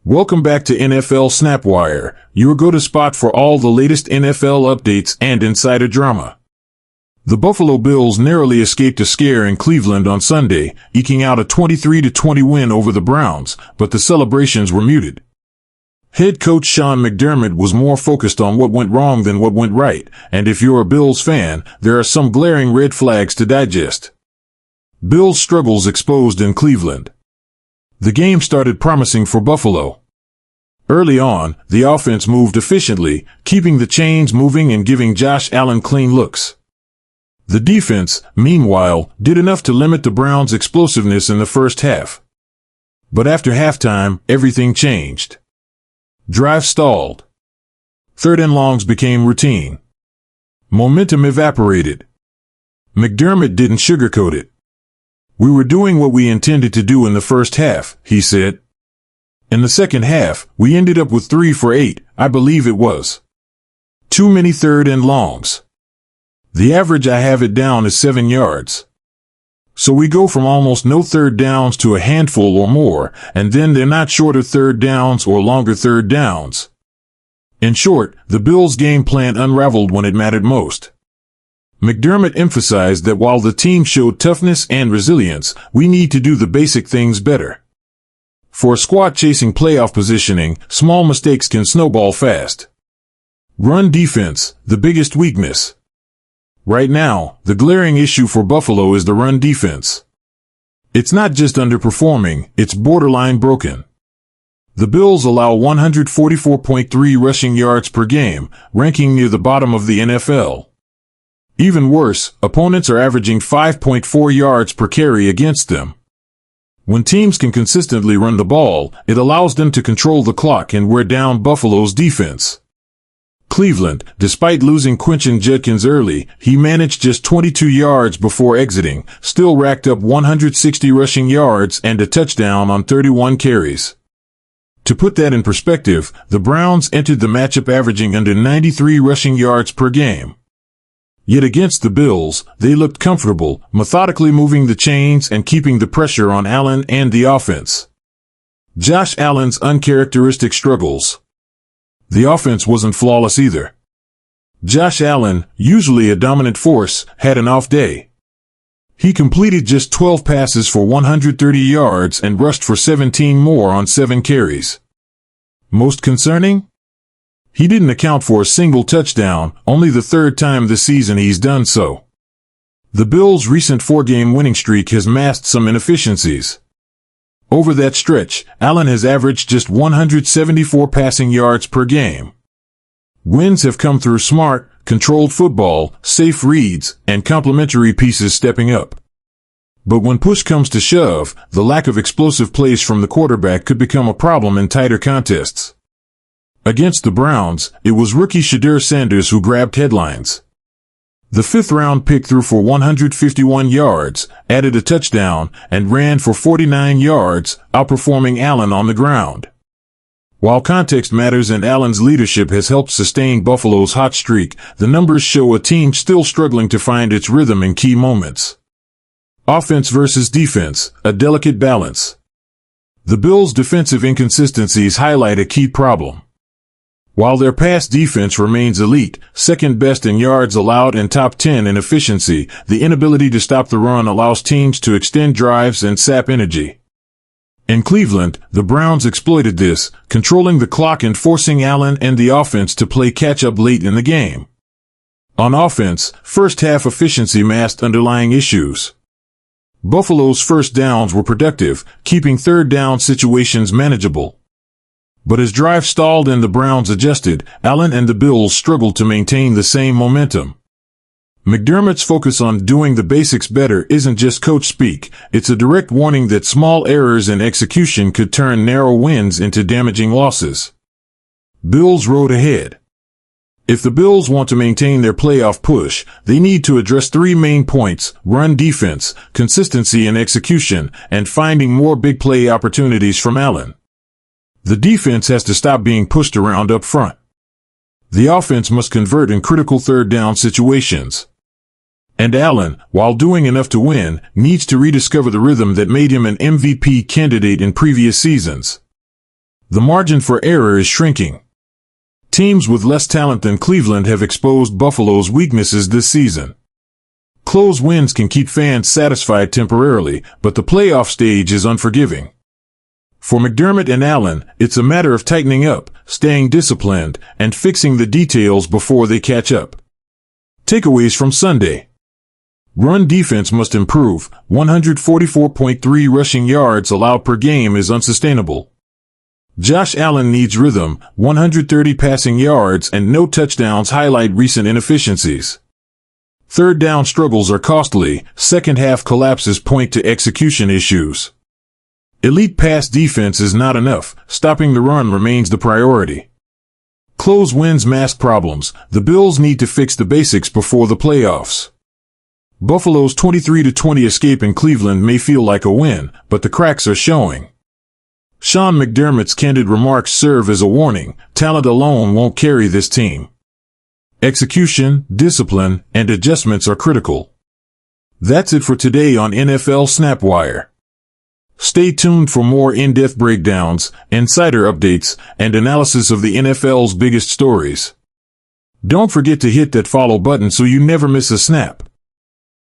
Welcome back to NFL Snapwire, your go-to spot for all the latest NFL updates and insider drama. The Buffalo Bills narrowly escaped a scare in Cleveland on Sunday, eking out a 23-20 win over the Browns, but the celebrations were muted. Head coach Sean McDermott was more focused on what went wrong than what went right, and if you're a Bills fan, there are some glaring red flags to digest. Bills' struggles exposed in Cleveland. The game started promising for Buffalo. Early on, the offense moved efficiently, keeping the chains moving and giving Josh Allen clean looks. The defense, meanwhile, did enough to limit the Browns' explosiveness in the first half. But after halftime, everything changed. Drives stalled. Third and longs became routine. Momentum evaporated. McDermott didn't sugarcoat it. "We were doing what we intended to do in the first half," he said. "In the second half, we ended up with 3 for 8, I believe it was. Too many third and longs. The average I have it down is 7 yards. So we go from almost no third downs to a handful or more, and then they're not shorter third downs or longer third downs." In short, the Bills' game plan unraveled when it mattered most. McDermott emphasized that while the team showed toughness and resilience, we need to do the basic things better. For a squad chasing playoff positioning, small mistakes can snowball fast. Run defense, the biggest weakness. Right now, the glaring issue for Buffalo is the run defense. It's not just underperforming, it's borderline broken. The Bills allow 144.3 rushing yards per game, ranking near the bottom of the NFL. Even worse, opponents are averaging 5.4 yards per carry against them. When teams can consistently run the ball, it allows them to control the clock and wear down Buffalo's defense. Cleveland, despite losing Quentin Judkins early, he managed just 22 yards before exiting, still racked up 160 rushing yards and a touchdown on 31 carries. To put that in perspective, the Browns entered the matchup averaging under 93 rushing yards per game. Yet against the Bills, they looked comfortable, methodically moving the chains and keeping the pressure on Allen and the offense. Josh Allen's uncharacteristic struggles. The offense wasn't flawless either. Josh Allen, usually a dominant force, had an off day. He completed just 12 passes for 130 yards and rushed for 17 more on 7 carries. Most concerning? He didn't account for a single touchdown, only the third time this season he's done so. The Bills' recent 4-game winning streak has masked some inefficiencies. Over that stretch, Allen has averaged just 174 passing yards per game. Wins have come through smart, controlled football, safe reads, and complementary pieces stepping up. But when push comes to shove, the lack of explosive plays from the quarterback could become a problem in tighter contests. Against the Browns, it was rookie Shedeur Sanders who grabbed headlines. The 5th-round pick threw for 151 yards, added a touchdown, and ran for 49 yards, outperforming Allen on the ground. While context matters and Allen's leadership has helped sustain Buffalo's hot streak, the numbers show a team still struggling to find its rhythm in key moments. Offense versus defense, a delicate balance. The Bills' defensive inconsistencies highlight a key problem. While their pass defense remains elite, second best in yards allowed and top 10 in efficiency, the inability to stop the run allows teams to extend drives and sap energy. In Cleveland, the Browns exploited this, controlling the clock and forcing Allen and the offense to play catch-up late in the game. On offense, first-half efficiency masked underlying issues. Buffalo's first downs were productive, keeping third-down situations manageable. But as drives stalled and the Browns adjusted, Allen and the Bills struggled to maintain the same momentum. McDermott's focus on doing the basics better isn't just coach speak, it's a direct warning that small errors in execution could turn narrow wins into damaging losses. Bills road ahead. If the Bills want to maintain their playoff push, they need to address 3 main points: run defense, consistency in execution, and finding more big play opportunities from Allen. The defense has to stop being pushed around up front. The offense must convert in critical third down situations. And Allen, while doing enough to win, needs to rediscover the rhythm that made him an MVP candidate in previous seasons. The margin for error is shrinking. Teams with less talent than Cleveland have exposed Buffalo's weaknesses this season. Close wins can keep fans satisfied temporarily, but the playoff stage is unforgiving. For McDermott and Allen, it's a matter of tightening up, staying disciplined, and fixing the details before they catch up. Takeaways from Sunday. Run defense must improve. 144.3 rushing yards allowed per game is unsustainable. Josh Allen needs rhythm. 130 passing yards and no touchdowns highlight recent inefficiencies. Third down struggles are costly. Second half collapses point to execution issues. Elite pass defense is not enough. Stopping the run remains the priority. Close wins mask problems. The Bills need to fix the basics before the playoffs. Buffalo's 23-20 escape in Cleveland may feel like a win, but the cracks are showing. Sean McDermott's candid remarks serve as a warning. Talent alone won't carry this team. Execution, discipline, and adjustments are critical. That's it for today on NFL Snapwire. Stay tuned for more in-depth breakdowns, insider updates, and analysis of the NFL's biggest stories. Don't forget to hit that follow button so you never miss a snap.